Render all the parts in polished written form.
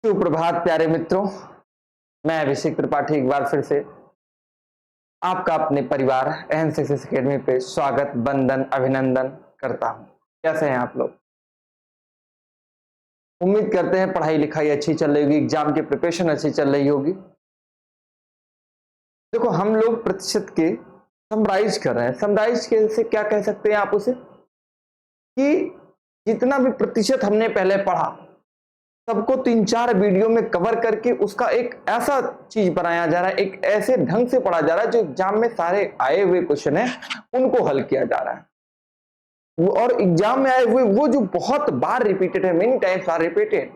सुप्रभात प्यारे मित्रों, मैं अभिषेक त्रिपाठी एक बार फिर से आपका अपने परिवार एहन सक्सेस एकेडमी पे स्वागत, वंदन, अभिनंदन करता हूं। कैसे हैं आप लोग? उम्मीद करते हैं पढ़ाई लिखाई अच्छी चल रही होगी, एग्जाम की प्रिपरेशन अच्छी चल रही होगी। देखो, हम लोग प्रतिशत के समराइज कर रहे हैं। समराइज के से क्या कह सकते हैं आप उसे, कि जितना भी प्रतिशत हमने पहले पढ़ा सबको 3-4 वीडियो में कवर करके उसका एक ऐसा चीज बनाया जा रहा है, एक ऐसे ढंग से पढ़ा जा रहा है जो एग्जाम में सारे आए हुए क्वेश्चन है उनको हल किया जा रहा है। और एग्जाम में आए हुए वो जो बहुत बार रिपीटेड है, मेनी टाइम्स आर रिपीटेड,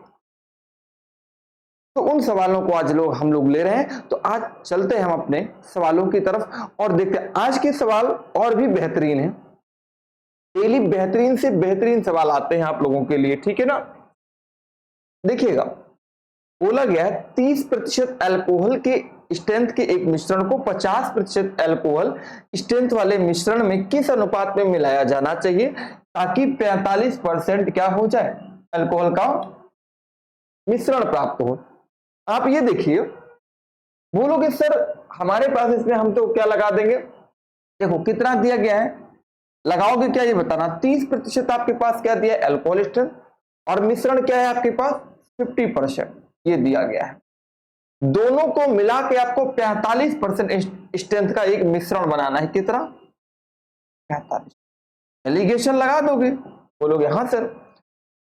तो उन सवालों को आज हम लोग ले रहे हैं। तो आज चलते हैं हम अपने सवालों की तरफ और देखते हैं। आज के सवाल और भी बेहतरीन है, डेली बेहतरीन से बेहतरीन सवाल आते हैं आप लोगों के लिए, ठीक है ना। देखिएगा, बोला गया है 30% अल्कोहल के स्ट्रेंथ के एक मिश्रण को 50% अल्कोहल स्ट्रेंथ वाले मिश्रण में किस अनुपात में मिलाया जाना चाहिए ताकि 45% क्या हो जाए, अल्कोहल का मिश्रण प्राप्त हो। आप ये देखिए, बोलोगे सर हमारे पास इसमें हम तो क्या लगा देंगे। देखो कितना दिया गया है, लगाओगे क्या ये बताना। 30% आपके पास क्या दिया है, अल्कोहल स्ट्रेंथ, और मिश्रण क्या है आपके पास 50%, ये दिया गया है। दोनों को मिला के आपको 45% स्ट्रेंथ का एक मिश्रण बनाना है। कितना? 45। एलिगेशन लगा दोगे, बोलोगे हाँ सर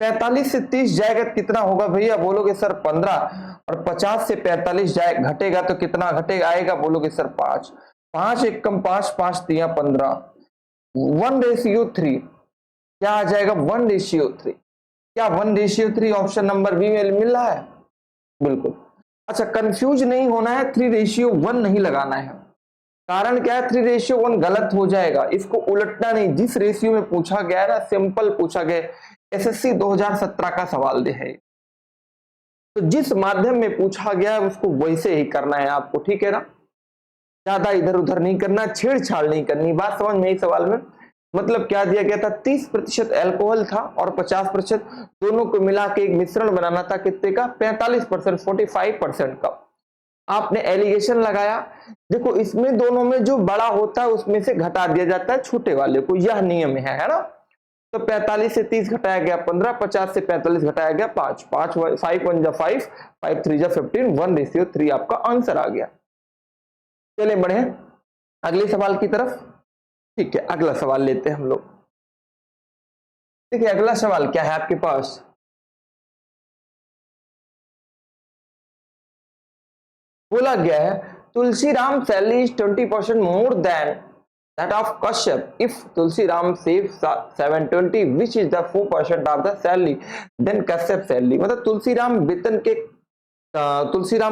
45 से 30 जाएगा कितना होगा भैया, बोलोगे सर 15, और 50 से 45 जाए घटेगा तो कितना घटेगा आएगा, बोलोगे सर 5। 5 एक कम 5, 5 दिया 15, 1:3 क्या आ जाएगा, 1:3। क्या 1:3 ऑप्शन नंबर बी में मिल रहा है? बिल्कुल। अच्छा, कंफ्यूज नहीं होना है, 3:1 नहीं लगाना है। कारण क्या है, 3:1 गलत हो जाएगा, इसको उलटना नहीं। जिस रेशियो में पूछा गया है ना, सिंपल पूछा गया, एसएससी 2017 का सवाल दे है, तो जिस माध्यम में पूछा गया है उसको वैसे ही करना है आपको, ठीक है ना। ज्यादा इधर उधर नहीं करना, छेड़छाड़ नहीं करनी। बात समझ में आई सवाल में? मतलब क्या दिया गया था, 30% अल्कोहल था और 50% दोनों को मिला के एक मिश्रण बनाना था। कितने का? 45%, 45% का। आपने एलिगेशन लगाया। देखो, इसमें दोनों में जो बड़ा होता है उसमें से घटा दिया जाता है छोटे वाले को, यह नियम है ना। तो 45 से 30 घटाया गया 15, 50 से 45 घटाया गया 5, 5 5 1 जा 5, 5 3 जा 15, 1:3 आपका आंसर आ गया। चलिए बढ़े अगले सवाल की तरफ। ठीक है, अगला सवाल लेते हैं हम लोग। देखिए अगला सवाल क्या है आपके पास, बोला गया है Tulsiram salary is 20% more than that of Kashyap if Tulsiram save 720 which is the 4% of the salary then Kashyap salary. मतलब तुलसीराम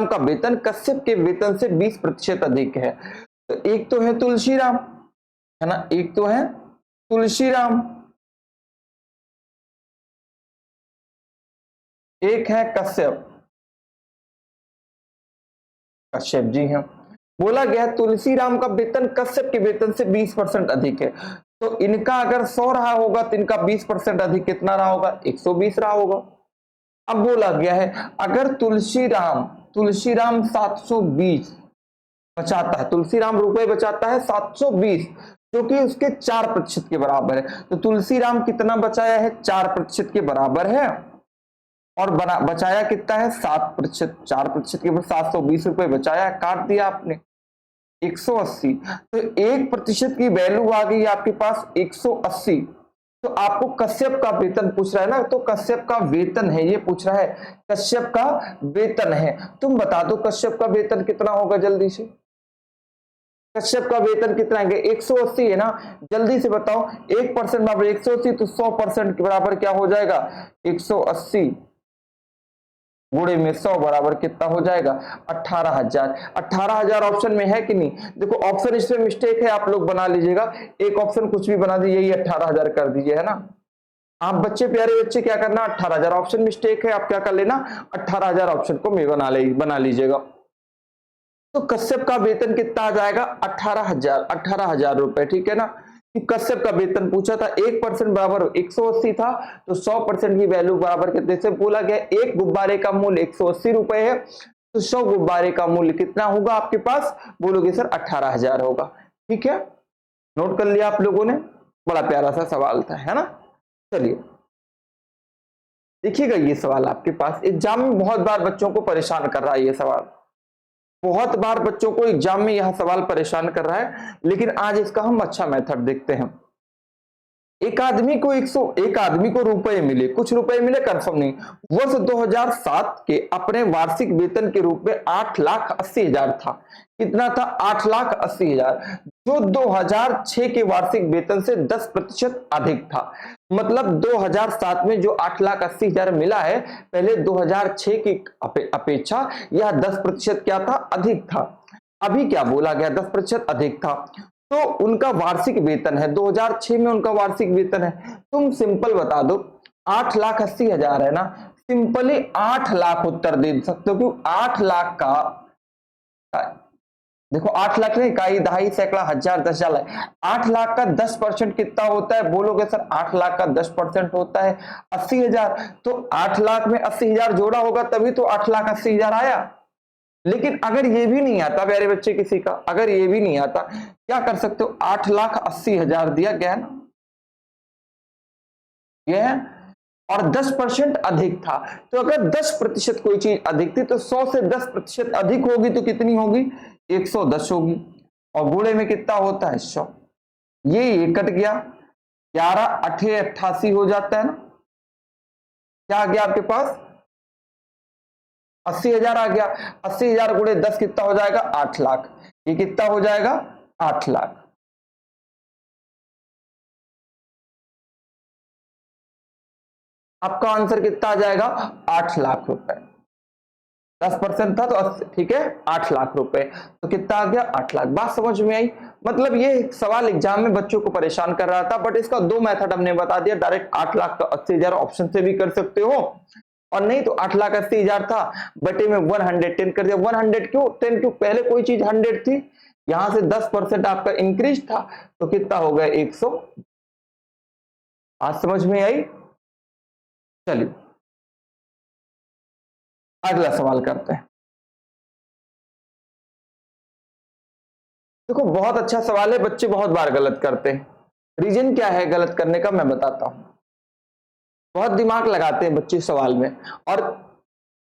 का वेतन कश्यप के वेतन से 20% अधिक है। तो एक तो है तुलसीराम, है ना, एक तो है तुलसीराम, एक है कश्यप। कश्यप जी हैं। बोला गया तुलसीराम का वेतन कश्यप के वेतन से 20% अधिक है, तो इनका अगर 100 रहा होगा तो इनका 20% अधिक कितना रहा होगा, 120 रहा होगा। अब बोला गया है अगर तुलसीराम 720 बचाता है, तुलसीराम रुपए बचाता है 720, जो कि उसके 4% के बराबर है। तो तुलसीराम कितना बचाया है, 4% के बराबर है, और बचाया कितना है 7%। 4% के ऊपर 720 रुपए बचाया, काट दिया आपने 180, तो 1% की वैल्यू आ गई आपके पास 180। तो आपको कश्यप का वेतन पूछ रहा है ना, तो कश्यप का वेतन है ये पूछ रहा है, कश्यप का वेतन है। तुम बता दो कश्यप का वेतन कितना होगा जल्दी से, कश्यप का वेतन कितना है, 180 है ना, जल्दी से बताओ। 1% बराबर 180, तो 100% के बराबर क्या हो जाएगा, 180 गुणे में 100 बराबर कितना हो जाएगा, 18,000। 18,000 ऑप्शन में है कि नहीं? देखो ऑप्शन इसमें मिस्टेक है, आप लोग बना लीजिएगा, एक ऑप्शन कुछ भी बना दीजिए, यही 18,000 कर दीजिए, है ना। आप बच्चे, प्यारे बच्चे, क्या करना, 18,000 ऑप्शन मिस्टेक है, आप क्या कर लेना, 18,000 ऑप्शन को बना लीजिएगा। तो कश्यप का वेतन कितना आ जाएगा, 18,000 रुपए, ठीक है ना। कि कश्यप का वेतन पूछा था 1% बराबर 180 था, तो 100% की वैल्यू बराबर कितने से बोला गया, एक गुब्बारे का मूल्य 180 रुपए है, तो 100 गुब्बारे का मूल्य कितना होगा आपके पास, बोलोगे सर 18,000 होगा। ठीक है, नोट कर लिया आप लोगों ने, बड़ा प्यारा सा सवाल था, है ना। चलिए देखिएगा, ये सवाल आपके पास एग्जाम में बहुत बार बच्चों को परेशान कर रहा है, ये सवाल बहुत बार बच्चों को एग्जाम में यह सवाल परेशान कर रहा है, लेकिन आज इसका हम अच्छा मेथड देखते हैं। एक आदमी को 101 आदमी को रुपए मिले, कुछ रुपए मिले कंफर्म नहीं, वर्ष 2007 के अपने वार्षिक वेतन के रूप में 8,80,000 था। कितना था, 8,80,000, जो 2006 के वार्षिक वेतन से 10% अधिक था। मतलब 2007 में जो 8,80,000 मिला है, पहले 2006 की अपेक्षा यह 10% क्या था, अधिक था। अभी क्या बोला गया, 10% अधिक था, तो उनका वार्षिक वेतन है 2006 में उनका वार्षिक वेतन है, तुम सिंपल बता दो 8,80,000 है ना, सिंपली 8 लाख उत्तर दे सकते हो, क्योंकि 8 लाख का, देखो 8 लाख नहीं, इकाई दहाई सैकड़ा हजार 10,000, 8 लाख का 10% कितना होता है, बोलोगे सर 8 लाख का 10% होता है 80,000, तो 8 लाख में 80,000 जोड़ा होगा तभी तो 8,80,000 आया। लेकिन अगर ये भी नहीं आता प्यारे बच्चे किसी का, अगर ये भी नहीं आता, क्या कर सकते हो, 8,80,000 दिया गया है ना, यह है, और 10% अधिक था, तो अगर 10% कोई चीज अधिक थी तो 100 से 10% अधिक होगी तो कितनी होगी, 110 होगी, और गुणे में कितना होता है 100, ये कट गया, 11 8 88 हो जाता है ना, क्या आ गया आपके पास 80,000 आ गया, 80,000 गुणे 10 कितना हो जाएगा, 8 लाख, ये कितना हो जाएगा 8 लाख। आपका आंसर कितना आ जाएगा, 8 लाख रुपए, 10% था तो ठीक है 8 लाख रुपए, तो कितना आ गया 8 लाख। बात समझ में आई, मतलब ये सवाल एग्जाम में बच्चों को परेशान कर रहा था, बट इसका दो मेथड हमने बता दिया, डायरेक्ट 8,80,000 ऑप्शन से भी कर सकते हो, और नहीं तो 8,80,000 था बटे में 110 कर दिया। 100 क्यों, 10 क्यों, पहले कोई चीज 100 थी, यहां से 10% आपका इंक्रीज था, तो कितना हो गया 100। आज समझ में आई। चलिए अगला सवाल करते हैं। देखो बहुत अच्छा सवाल है, बच्चे बहुत बार गलत करते हैं, रीजन क्या है गलत करने का मैं बताता हूं। बहुत दिमाग लगाते हैं बच्चे सवाल में, और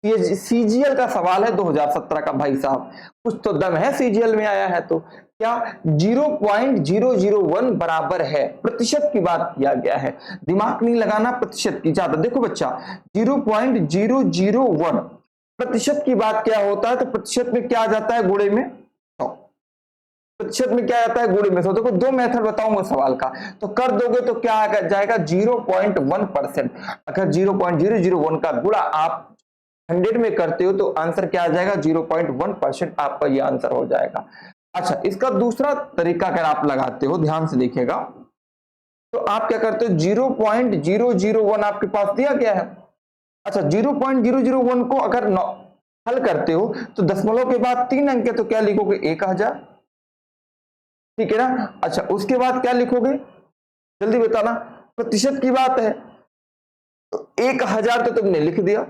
ये सीजीएल का सवाल है 2017 का, भाई साहब कुछ तो दम है, सीजीएल में आया है तो क्या 0.001 बराबर है, प्रतिशत की बात किया गया है, दिमाग नहीं लगाना प्रतिशत की ज्यादा। देखो बच्चा 0.001 प्रतिशत की बात क्या होता है, तो प्रतिशत में क्या आ जाता है, गुणे में 100, प्रतिशत में क्या आता है, गुणे में 100। देखो दो मेथड बताऊंगा सवाल का, तो कर दोगे तो क्या आ जाएगा 0.1%, अगर 0.001 का गुणा आप 100 में करते हो तो आंसर क्या आ जाएगा 0.1%, आपका ये आंसर हो जाएगा। अच्छा, इसका दूसरा तरीका अगर आप लगाते हो, ध्यान से देखिएगा, तो आप क्या करते हो 0.001 आपके पास दिया गया है। अच्छा 0.001 को अगर हल करते हो तो दशमलव के बाद 3 अंक है, तो क्या लिखोगे 1000, ठीक है ना। अच्छा उसके बाद क्या लिखोगे, जल्दी बताना, प्रतिशत की बात है तो 1000 तो तुमने लिख दिया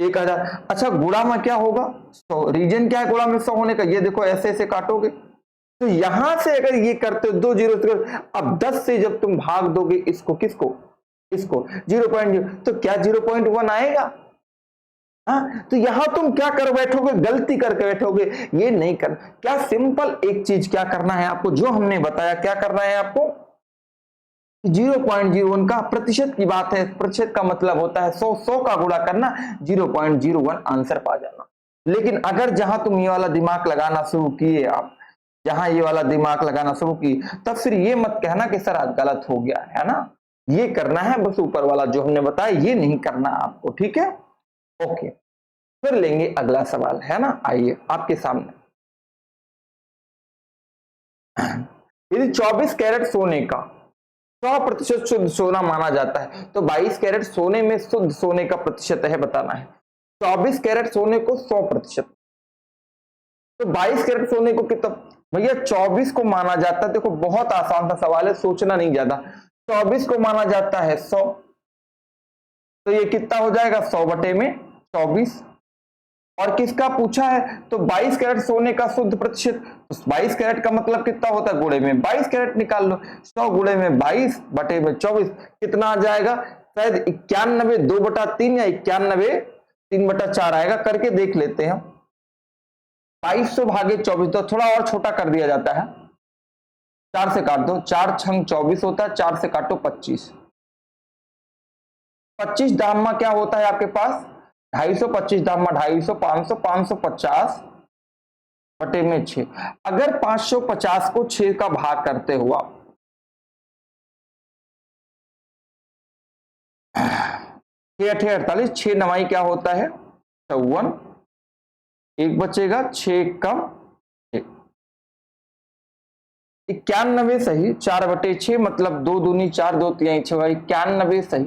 1000। अच्छा गुणा में क्या होगा 100, रीजन क्या है गुणा में 100 होने का, ये देखो ऐसे ऐसे काटोगे, तो यहां से अगर ये करते हो 2 जीरो, अब 10 से जब तुम भाग दोगे इसको, किसको, इसको 0.0, तो क्या 0.1 आएगा। हाँ, तो यहां तुम क्या कर बैठोगे, गलती करके बैठोगे, ये नहीं कर, क्या सिंपल एक चीज क्या करना है आपको, जो हमने बताया क्या करना है आपको, 0.01 का प्रतिशत की बात है, प्रतिशत का मतलब होता है 100 का गुणा करना, 0.01 आंसर पा जाना। लेकिन अगर जहां तुम ये वाला दिमाग लगाना शुरू किए, आप जहां ये वाला दिमाग लगाना शुरू किए, तब फिर ये मत कहना कि सर आज गलत हो गया है ना, ये करना है बस ऊपर वाला जो हमने बताया, ये नहीं करना आपको, ठीक है। ओके, फिर लेंगे अगला सवाल, है ना, आइए आपके सामने। यदि 24 कैरेट सोने का 100% शुद्ध सोना माना जाता है, तो 22 कैरेट सोने में शुद्ध सोने का प्रतिशत है बताना है। 24 कैरेट सोने को 100%, तो 22 कैरेट सोने को कितना, भैया 24 को माना जाता है, देखो बहुत आसान सा सवाल है, सोचना नहीं ज्यादा। 24 को माना जाता है 100, तो ये कितना हो जाएगा 100 बटे में 24। और किसका पूछा है, तो 22 कैरेट सोने का शुद्ध प्रतिशत, 22 कैरेट का मतलब कितना होता है, गुणे में 22 कैरेट निकाल लो, 100 गुणे में 22 बटे में 24 कितना आ जाएगा, शायद 91 2/3 या 91 3/4 आएगा, करके देख लेते हैं। 2200 भागे 24, तो थोड़ा और छोटा कर दिया जाता है, 4 से काट दो, 4 छंग 24 होता है, 4 से काटो 25, 25 दामा क्या होता है आपके पास 250, 25 दामा 250, 500, 550 बटे में 6। अगर 550 को 6 का भाग करते हुआ 6 6 नवाई क्या होता है 54, एक बचेगा 6 कम 91 सही, 4/6 मतलब 2 दूनी 4 2 तिहाई 6, 91 सही,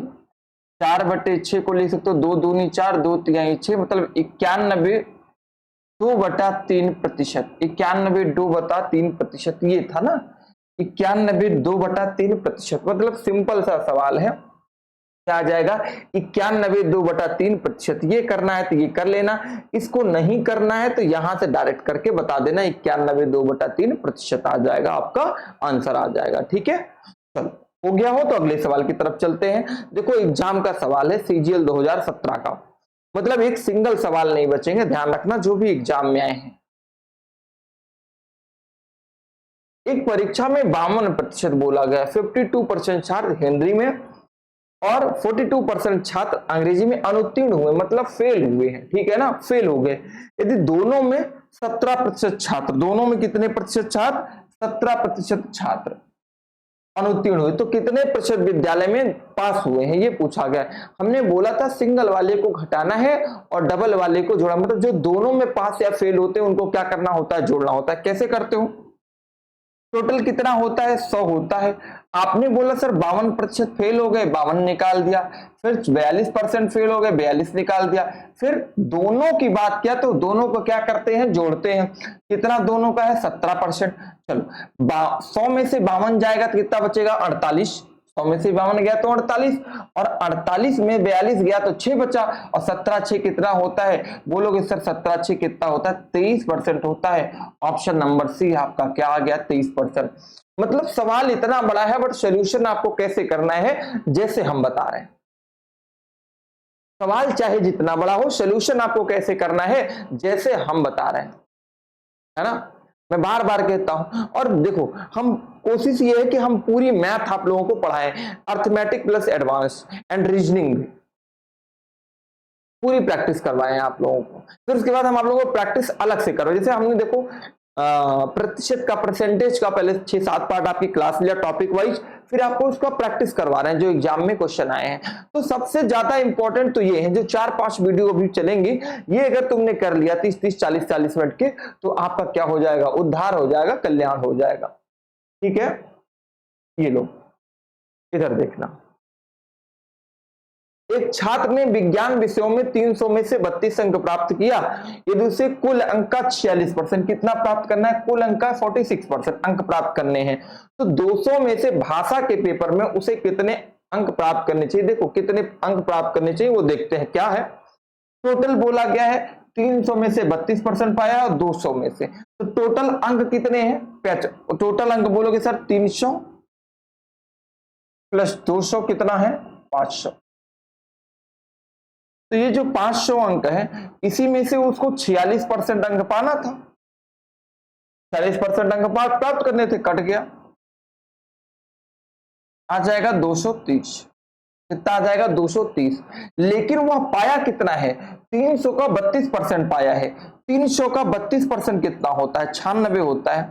4/6 को लिख सकते हो 2 दूनी 4 2 तिहाई 6 मतलब 91 2/3%, 91 2/3%, ये था ना 91 2/3%, मतलब सिंपल सा सवाल है, क्या आ जाएगा 91 2/3%। ये करना है तो ये कर लेना, इसको नहीं करना है तो यहां से डायरेक्ट करके बता देना, 91 2/3% आ जाएगा, आपका आंसर आ जाएगा। ठीक है, चलो हो गया हो तो अगले सवाल की तरफ चलते हैं। देखो एग्जाम का सवाल है सीजीएल 2017 का, मतलब एक सिंगल सवाल नहीं बचेंगे, ध्यान रखना जो भी एग्जाम में आए हैं। एक परीक्षा में 52% बोला गया, 52% छात्र हिंदी में और 42% छात्र अंग्रेजी में अनुत्तीर्ण हुए, मतलब फेल हुए हैं। ठीक है ना, फेल हो गए। यदि दोनों में 17% छात्र, दोनों में कितने प्रतिशत छात्र 17% छात्र अनुत्तीर्ण हुए, तो कितने प्रतिशत विद्यालय में पास हुए हैं, ये पूछा गया। हमने बोला था सिंगल वाले को घटाना है और डबल वाले को जोड़ा, मतलब जो दोनों में पास या फेल होते हैं उनको क्या करना होता है, जोड़ना होता है। कैसे करते हो, टोटल कितना होता है 100 होता है, आपने बोला सर 52% फेल हो गए, 52 निकाल दिया, फिर 42% फेल हो गए, 42 निकाल दिया, फिर दोनों की बात किया तो दोनों को क्या करते हैं, जोड़ते हैं। कितना दोनों का है 17%। चलो 100 में से 52 जाएगा तो कितना बचेगा 48, 100 में से 52 गया तो 48, और 48 में 42 गया तो 6 बचा, और 17 6 कितना होता है, बोलोगे सर 17 6 कितना होता है 23% होता है। ऑप्शन नंबर सी आपका क्या आ गया 23%। मतलब सवाल इतना बड़ा है बट सोल्यूशन आपको कैसे करना है, जैसे हम बता रहे हैं। सवाल चाहे जितना बड़ा हो, सोल्यूशन आपको कैसे करना है जैसे हम बता रहे हैं, है ना। मैं बार बार कहता हूं, और देखो हम कोशिश ये है कि हम पूरी मैथ आप लोगों को पढ़ाएं, arithmetic plus advance and reasoning भी पूरी प्रैक्टिस करवाएं आप लोगों को। फिर उसके बाद हम आप लोगों को प्रैक्टिस अलग से करो, जैसे हमने देखो प्रतिशत का, परसेंटेज का पहले 6-7 पार्ट आपकी क्लास लिया टॉपिक वाइज, फिर आपको उसका प्रैक्टिस करवा रहे हैं जो एग्जाम में क्वेश्चन आए हैं। तो सबसे ज्यादा इंपॉर्टेंट तो ये है, जो 4-5 वीडियो अभी चलेंगे, ये अगर तुमने कर लिया 30-30 40-40 मिनट के, तो आपका क्या हो जाएगा, उद्धार हो जाएगा, कल्याण हो जाएगा। ठीक है, ये लो इधर देखना। एक छात्र ने विज्ञान विषयों में 300 में से 32 अंक प्राप्त किया, यदि उसे कुल अंक का 46%, कितना प्राप्त करना है, कुल अंक का 46% अंक प्राप्त करने हैं, तो 200 में से भाषा के पेपर में उसे कितने अंक प्राप्त करने चाहिए। देखो कितने अंक प्राप्त करने चाहिए वो देखते हैं। क्या है, टोटल बोला गया है 300 में से 32% पाया और 200 में से, तो टोटल अंक कितने हैं, टोटल अंक बोलोगे सर 300 प्लस 200 कितना है 500, तो ये जो 500 अंक है इसी में से उसको 46% अंक पाना था, 40% अंक प्राप्त करने थे, कट गया, आ जाएगा 230। कितना आ जाएगा 230, लेकिन वह पाया कितना है, 300 का 32% पाया है। 300 का 32% कितना होता है 96 होता है।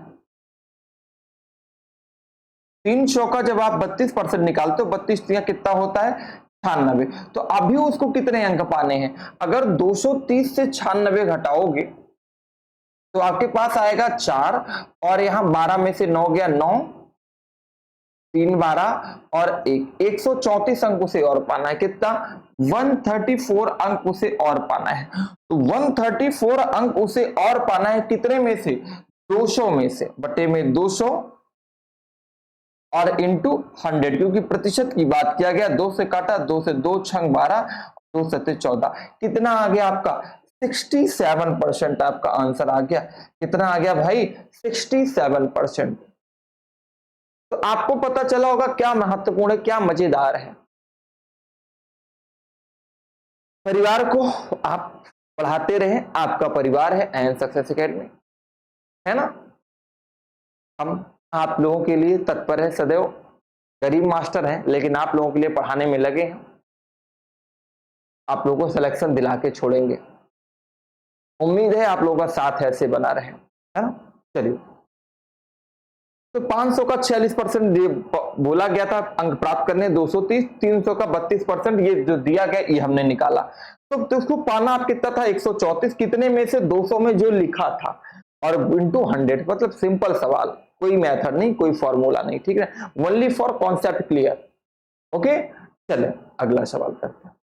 300 का जब आप 32% निकालते हो, 32 कितना होता है 96, तो अभी उसको कितने अंक पाने हैं, अगर 230 से 96 घटाओगे तो आपके पास आएगा 4, और यहां 12 में से 9 गया 9, 3 12 और 134 अंक उसे और पाना है। कितना? 134 अंक उसे और पाना है। तो 134 अंक उसे और पाना है कितने में से? 200 में से, बटे में 200 और इंटू 100, क्योंकि प्रतिशत की बात किया गया। 2 से काटा, 2 से 2 छंग 12, 2 सत्ते 14। कितना आ गया आपका? 67% आपका आंसर आ गया। कितना आ गया भाई? 67%। तो आपको पता चला होगा क्या महत्वपूर्ण है, क्या मजेदार है। परिवार को आप पढ़ाते रहे, आपका परिवार है एंड सक्सेस एकेडमी, है ना। हम आप लोगों के लिए तत्पर है सदैव। गरीब मास्टर हैं लेकिन आप लोगों के लिए पढ़ाने में लगे हैं। आप लोगों को सिलेक्शन दिला के छोड़ेंगे। उम्मीद है आप लोगों का साथ ऐसे बना रहे, है ना। चलिए, तो 500 का 46% बोला गया था अंक प्राप्त करने, 230, 300 का 32%, ये जो दिया गया ये हमने निकाला। तो उसको पाना आप कितना था? 134, कितने में से? 200 में जो लिखा था, और इंटू 100। मतलब सिंपल सवाल, कोई मेथड नहीं, कोई फॉर्मूला नहीं, ठीक है। Only for concept clear. Okay, चले अगला सवाल करते हैं।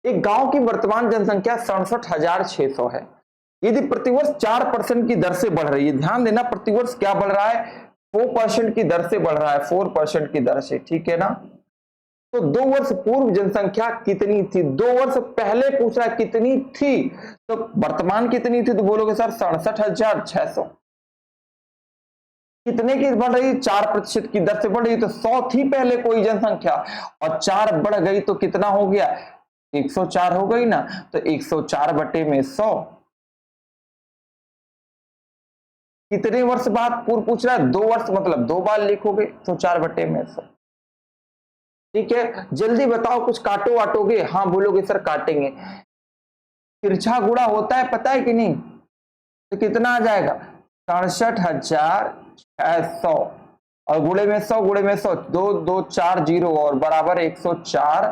एक गांव की वर्तमान जनसंख्या 67,600 है। यदि प्रतिवर्ष 4% की दर से बढ़ रही है, ध्यान देना, प्रतिवर्ष क्या बढ़ रहा है? 4% की दर से बढ़ रहा है, 4% की दर से, ठीक है ना। तो 2 वर्ष पूर्व जनसंख्या कितनी थी? 2 वर्ष पहले पूछ रहा है कितनी थी, तो वर्तमान कितनी थी? तो बोलोगे सर 67,600। कितने की बढ़ रही? 4% की दर से बढ़ रही, तो 100 थी पहले कोई जनसंख्या, और 4 बढ़ गई तो कितना हो गया? 104 हो गई ना। तो 104 बटे में 100, कितने वर्ष बाद पूर्व पूछ रहा है? 2 वर्ष, मतलब 2 बार लिखोगे तो 4 बटे में 100। ठीक है, जल्दी बताओ, कुछ काटो वाटोगे? हाँ बोलोगे सर काटेंगे। तिरछा गुणा होता है पता है कि नहीं? तो कितना आ जाएगा? 67,600 और गुणे में 100, गुणे में 100, 2 2 4 0 और बराबर 104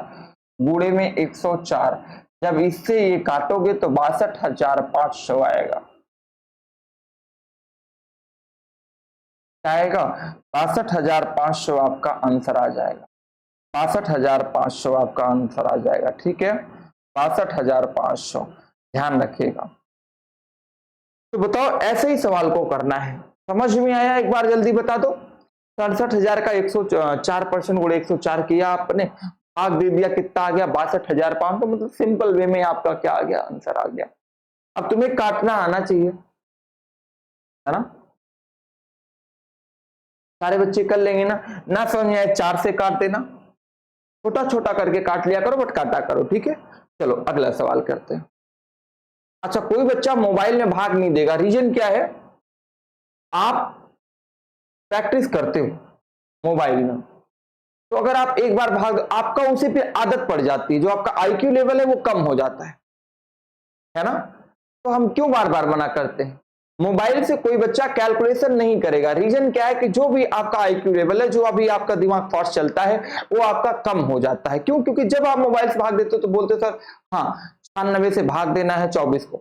गुणे में 104। जब इससे ये काटोगे तो 62,500 आएगा। आएगा 62,500 आपका आंसर आ जाएगा। 62,500 आपका आंसर आ जाएगा, ठीक है। 62,500, ध्यान रखिएगा। तो बताओ, ऐसे ही सवाल को करना है। समझ में आया? एक बार जल्दी बता दो। 67,000 का 104% गुणे 104 किया आपने, भाग दे दिया, कितना आ गया? 62,500। मतलब सिंपल वे में आपका क्या आ गया? आंसर आ गया। अब तुम्हें काटना आना चाहिए, है ना। सारे बच्चे कर लेंगे ना समझ में आए 4 से काट देना, छोटा छोटा करके काट लिया करो, बट काटा करो, ठीक है। चलो अगला सवाल करते हैं। अच्छा, कोई बच्चा मोबाइल में भाग नहीं देगा, रीजन क्या है? आप प्रैक्टिस करते हो मोबाइल में, तो अगर आप एक बार भाग, आपका उसी पे आदत पड़ जाती है, जो आपका आईक्यू लेवल है वो कम हो जाता है ना। तो हम क्यों बार बार मना करते हैं? मोबाइल से कोई बच्चा कैलकुलेशन नहीं करेगा। रीजन क्या है? कि जो भी आपका आईक्यू लेवल है, जो अभी आपका दिमाग फास्ट चलता है, वो आपका कम हो जाता है। क्यों? क्योंकि जब आप मोबाइल से भाग देते हो तो बोलते हो सर हाँ 96 से भाग देना है 24 को,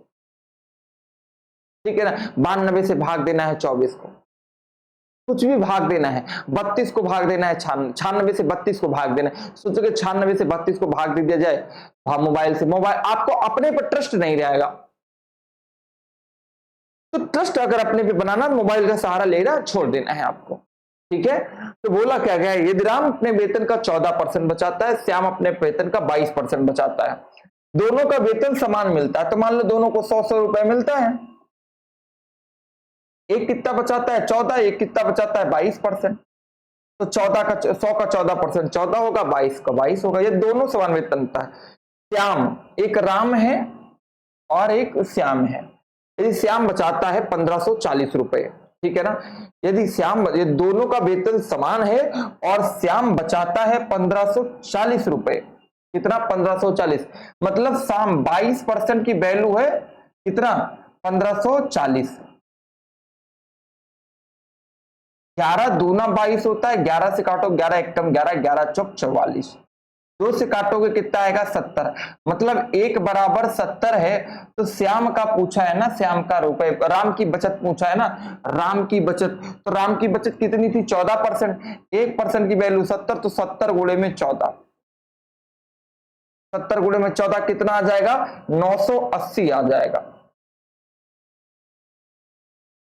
ठीक है ना, 92 से भाग देना है 24 को, कुछ भी भाग देना है, 32 को भाग देना है, 96 से 32 को भाग देना है। सोचो कि 96 से 32 को भाग दे दिया जाए मोबाइल से, मोबाइल आपको अपने पर ट्रस्ट नहीं रहेगा। तो ट्रस्ट अगर अपने पे बनाना, मोबाइल का सहारा लेना छोड़ देना है आपको, ठीक है। तो बोला क्या गया? यदि राम अपने वेतन का 14% बचाता है, श्याम अपने वेतन का 22% बचाता है, दोनों का वेतन समान मिलता है, तो मान लो दोनों को 100 रुपए मिलता है। एक कितना बचाता है? 14, एक कितना बचाता है? 22%। तो 14 का 100 का 14% 14 होगा, 22 का 22 होगा। ये दोनों समान वेतन है। श्याम, एक राम है और एक श्याम है। यदि श्याम बचाता है 1540 रुपए, ठीक है ना। यदि श्याम, ये दोनों का वेतन समान है और श्याम बचाता है 1540 रुपए, कितना? 1540। मतलब श्याम 22% की वैल्यू है, कितना? 1540। 11 दूना 22 होता है, 11 से काटो, 11 एक कम 11, 11 चौक 44। 2 से काटोगे कितना आएगा 70, मतलब 1 बराबर 70 है। तो श्याम का पूछा है ना, श्याम का रुपए, राम की बचत पूछा है ना, राम की बचत, तो राम की बचत कितनी थी 14%, 1% की वैल्यू 70, तो 70 गुणे में 14, 70 गुणे में 14 कितना आ जाएगा 980 आ जाएगा,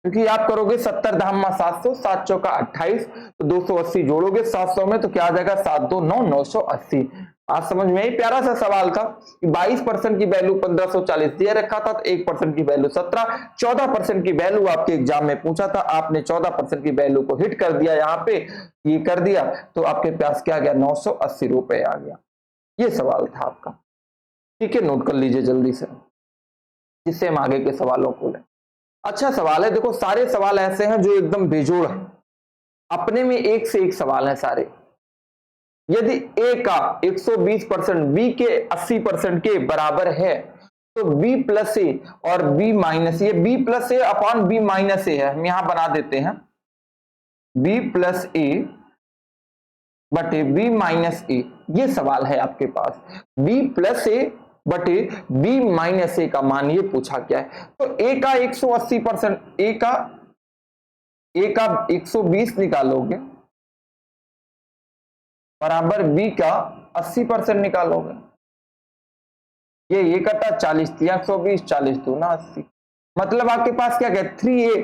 क्योंकि आप करोगे 70 धामा 700, 7 चौका 28, तो 280 जोड़ोगे 700 में, तो क्या आ जाएगा 7 2 9 980। आज समझ में आई, प्यारा सा सवाल था कि 22% की वैल्यू 1540 दिया रखा था, तो 1% की वैल्यू 17, 14% की वैल्यू आपके एग्जाम में पूछा था, आपने 14% की वैल्यू को हिट कर दिया, यहाँ पे ये कर दिया, तो आपके पास क्या आ गया 980 रुपए आ गया। ये सवाल था आपका, ठीक है, नोट कर लीजिए जल्दी से, जिससे हम आगे के सवालों को लें। अच्छा सवाल है, देखो सारे सवाल ऐसे हैं जो एकदम बेजोड़ है, अपने में एक से एक सवाल है सारे। यदि ए का 120% बी के 80% के बराबर है, तो बी प्लस ए और बी माइनस ए, बी प्लस ए अपॉन बी माइनस ए है, हम यहां बना देते हैं बी प्लस ए बटे बी माइनस ए, ये सवाल है आपके पास। बी प्लस ए बटे बी माइनस ए का मान ये पूछा गया है। तो ए का 180%, ए का 120 निकालोगे बराबर बी का 80% निकालोगे, ये कटा 40 दिया 120, 40 दूना 80, मतलब आपके पास क्या क्या 3a,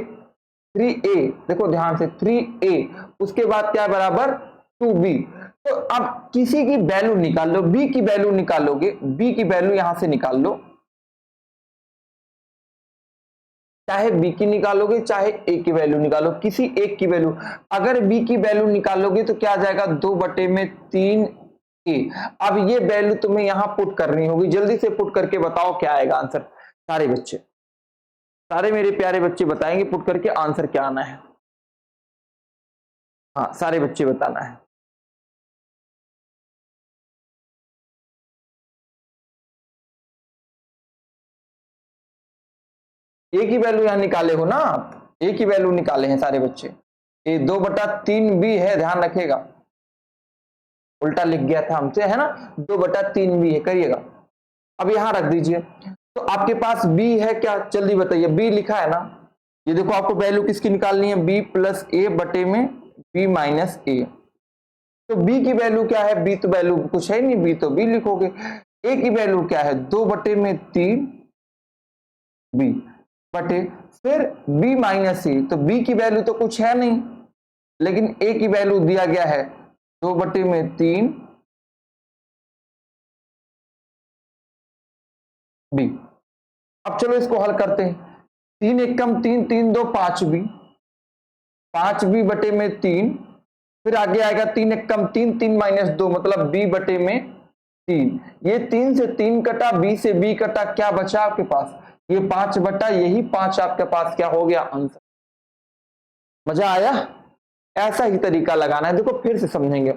देखो ध्यान से 3a, उसके बाद क्या बराबर 2b। तो अब किसी की वैल्यू निकाल लो, b की वैल्यू निकालोगे, b की वैल्यू यहां से निकाल लो, चाहे b की निकालोगे चाहे a की वैल्यू निकालो, किसी एक की वैल्यू। अगर b की वैल्यू निकालोगे तो क्या आ जाएगा 2/3a। अब ये वैल्यू तुम्हें यहां पुट करनी होगी, जल्दी से पुट करके बताओ क्या आएगा आंसर। सारे बच्चे, सारे मेरे प्यारे बच्चे बताएंगे पुट करके आंसर क्या आना है। हाँ सारे बच्चे बताना है। ए की वैल्यू यहां निकाले हो ना आप, ए की वैल्यू निकाले हैं सारे बच्चे। ये 2/3b है, ध्यान रखेगा, उल्टा लिख गया था हमसे, है ना, 2/3b है, करिएगा। अब यहां रख दीजिए, तो आपके पास b है क्या, जल्दी बताइए, b लिखा है ना, ये देखो आपको वैल्यू किसकी निकालनी है, b प्लस ए बटे में b माइनस ए। तो b की वैल्यू क्या है, b तो वैल्यू कुछ है नहीं, b तो b लिखोगे। a की वैल्यू क्या है 2/3 b बटे फिर b माइनस ए, तो b की वैल्यू तो कुछ है नहीं, लेकिन a की वैल्यू दिया गया है 2/3 b। अब चलो इसको हल करते हैं, 3 एकम 3, 3 2 5b, 5b बटे में 3, फिर आगे आएगा 3 एकम 3, 3 माइनस 2 मतलब b बटे में 3। ये 3 से 3 कटा, b से b कटा, क्या बचा आपके पास, ये 5 बटा यही 5 आपके पास क्या हो गया आंसर। मजा आया, ऐसा ही तरीका लगाना है, देखो फिर से समझेंगे।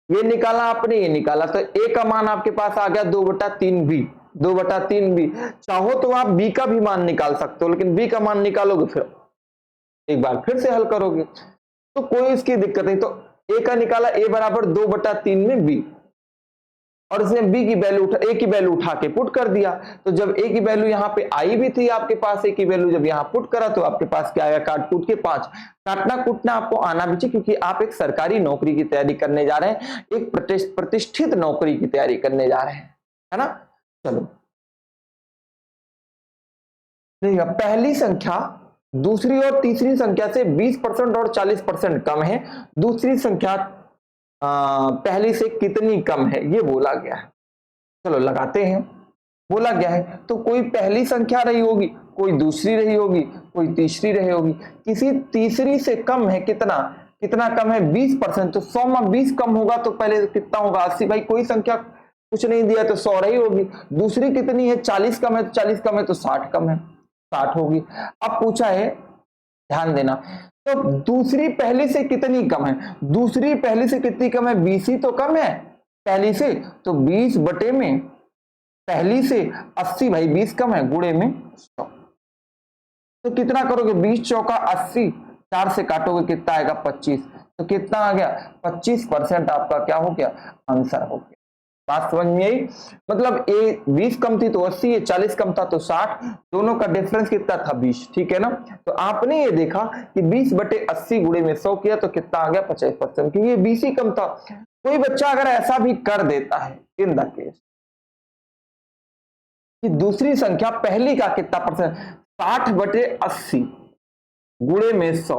ये निकाला आपने, ये निकाला, तो a का मान आपके पास आ गया 2/3b, 2/3b। चाहो तो आप b का भी मान निकाल सकते हो, लेकिन b का मान निकालोगे फिर एक बार फिर से हल करोगे, तो कोई इसकी दिक्कत नहीं। तो a का निकाला, a बराबर 2/3 में b, और इसने b की वैल्यू a की वैल्यू उठा के पुट कर दिया। तो जब a की वैल्यू यहाँ पे आई भी थी आपके पास, a की वैल्यू जब यहाँ पुट करा, तो आपके पास क्या आया, काट कूट के 5। काटना कूटना आपको आना भी चाहिए, क्योंकि आप एक सरकारी नौकरी की तैयारी करने जा रहे हैं, एक प्रतिष्ठित नौकरी की तैयारी करने जा रहे हैं, है ना। चलो देखिए, पहली संख्या दूसरी और तीसरी संख्या से 20% और 40% कम है, दूसरी संख्या पहली से कितनी कम है, ये बोला गया है। चलो लगाते हैं, बोला गया है तो कोई पहली संख्या रही होगी, कोई दूसरी रही होगी, कोई तीसरी रही होगी, किसी तीसरी से कम है, कितना कितना कम है 20%, तो 100 में 20 कम होगा तो पहले कितना होगा 80, भाई कोई संख्या कुछ नहीं दिया तो 100 रही होगी। दूसरी कितनी है 40 कम है, तो 40 कम है तो 60 कम है, 60 होगी। अब पूछा है, ध्यान देना, तो दूसरी पहली से कितनी कम है, दूसरी पहली से कितनी कम है 20 ही तो कम है पहली से, तो 20 बटे में पहली से 80, भाई 20 कम है, गुणे में 100, तो कितना करोगे 20 चौका 80, 4 से काटोगे कितना आएगा 25, तो कितना आ गया 25% आपका क्या हो गया आंसर हो गया। बात समझ में आई? मतलब ये 20 कम थी तो 80, ये 40 कम था तो 60, दोनों का डिफरेंस कितना था 20, ठीक है ना। तो आपने ये देखा कि 20/80 गुणे में 100 किया तो कितना आ गया 50%, क्योंकि ये 20 ही कम था। कोई बच्चा अगर ऐसा भी कर देता है इन द केस कि दूसरी संख्या पहली का कितना परसेंट, 60/80 गुणे में 100,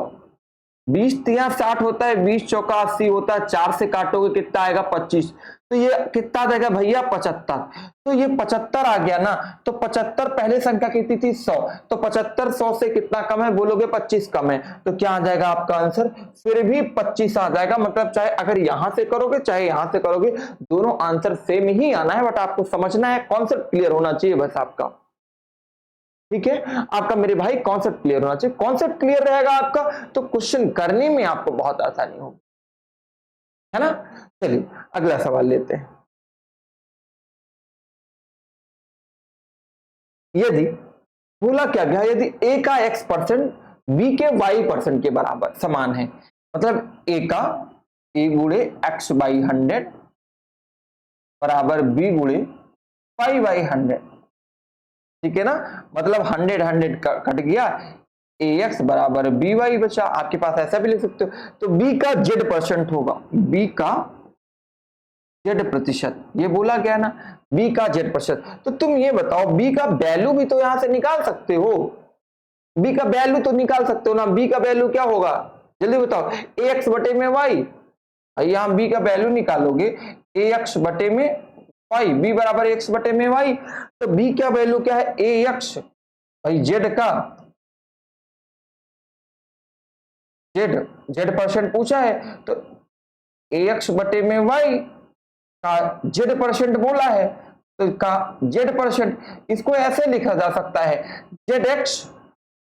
20 तिया 60 होता है, 20 चौका 80 होता है, 4 से काटोगे कितना आएगा 25, तो ये कितना देगा भैया 75, तो ये 75 आ गया ना। तो 75 पहले संख्या कितनी थी 100, तो 75 100 से कितना कम है बोलोगे 25 कम है, तो क्या आ जाएगा आपका आंसर, फिर भी 25 आ जाएगा। मतलब चाहे अगर यहां से करोगे चाहे यहां से करोगे, दोनों आंसर सेम ही आना है, बट आपको समझना है, कॉन्सेप्ट क्लियर होना चाहिए बस आपका, ठीक है। आपका मेरे भाई कॉन्सेप्ट क्लियर होना चाहिए, कॉन्सेप्ट क्लियर रहेगा आपका तो क्वेश्चन करने में आपको बहुत आसानी होगी, है ना। चलिए अगला सवाल लेते हैं। यदि बोला क्या गया, यदि a का x% b के y% के बराबर समान है, मतलब a का a गुणे x/100 बराबर b गुणे y/100, ठीक है ना। मतलब 100 कट गया, ax बराबर by बचा। आपके पास ऐसा भी लिख सकते हो, तो b का z% होगा, b का z%, ये बोला गया ना, b का z%। तो तुम ये बताओ b का वैल्यू भी तो यहां से निकाल सकते हो, b का वैल्यू तो निकाल सकते हो ना। b का वैल्यू क्या होगा जल्दी बताओ, ax बटे में y, यहां b का वैल्यू निकालोगे ax बटे में y, b बराबर x बटे में y, तो b का वैल्यू क्या है ax, भाई z का z% पूछा है, तो ax बटे में y का z% बोला है, तो का z%, इसको ऐसे लिखा जा सकता है zx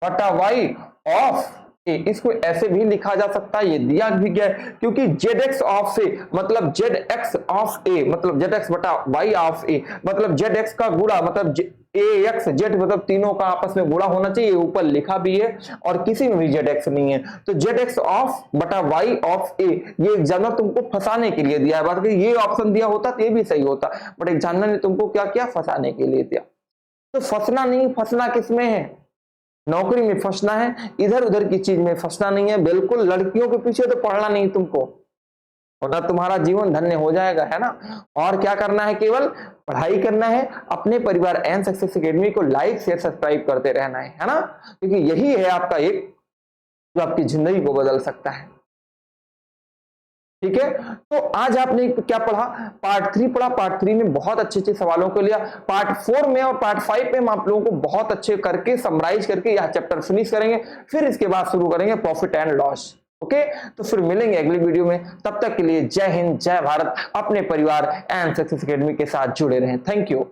बटा y ऑफ ए, इसको ऐसे भी लिखा जा सकता है, ये दिया भी गया है, क्योंकि zx ऑफ ए मतलब zx ऑफ ए मतलब zx बटा y ऑफ ए, मतलब zx का गुणा मतलब ax z, मतलब तीनों का आपस में गुणा होना चाहिए, ऊपर लिखा भी है, और किसी में भी zx नहीं है, तो zx ऑफ बटा y ऑफ ए, ये एग्जामिनर तुमको फंसाने के लिए दिया है। बात ये ऑप्शन दिया होता तो ये भी सही होता, बट एग्जामिनर ने तुमको क्या किया, फंसाने के लिए दिया। तो फंसना नहीं, फंसना किसमें है, नौकरी में फंसना है, इधर उधर की चीज में फंसना नहीं है, बिल्कुल लड़कियों के पीछे तो पढ़ना नहीं तुमको, वरना तुम्हारा जीवन धन्य हो जाएगा, है ना। और क्या करना है, केवल पढ़ाई करना है, अपने परिवार एंड सक्सेस एकेडमी को लाइक शेयर सब्सक्राइब करते रहना है ना, क्योंकि यही है आपका एक जो आपकी जिंदगी को बदल सकता है, ठीक है। तो आज आपने क्या पढ़ा, पार्ट 3 पढ़ा, पार्ट 3 में बहुत अच्छे अच्छे सवालों को लिया, पार्ट 4 में और पार्ट 5 में हम आप लोगों को बहुत अच्छे करके समराइज करके यह चैप्टर फिनिश करेंगे, फिर इसके बाद शुरू करेंगे प्रॉफिट एंड लॉस। ओके, तो फिर मिलेंगे अगली वीडियो में, तब तक के लिए जय हिंद जय भारत, अपने परिवार एंड सक्सेस एकेडमी के साथ जुड़े रहें। Thank you.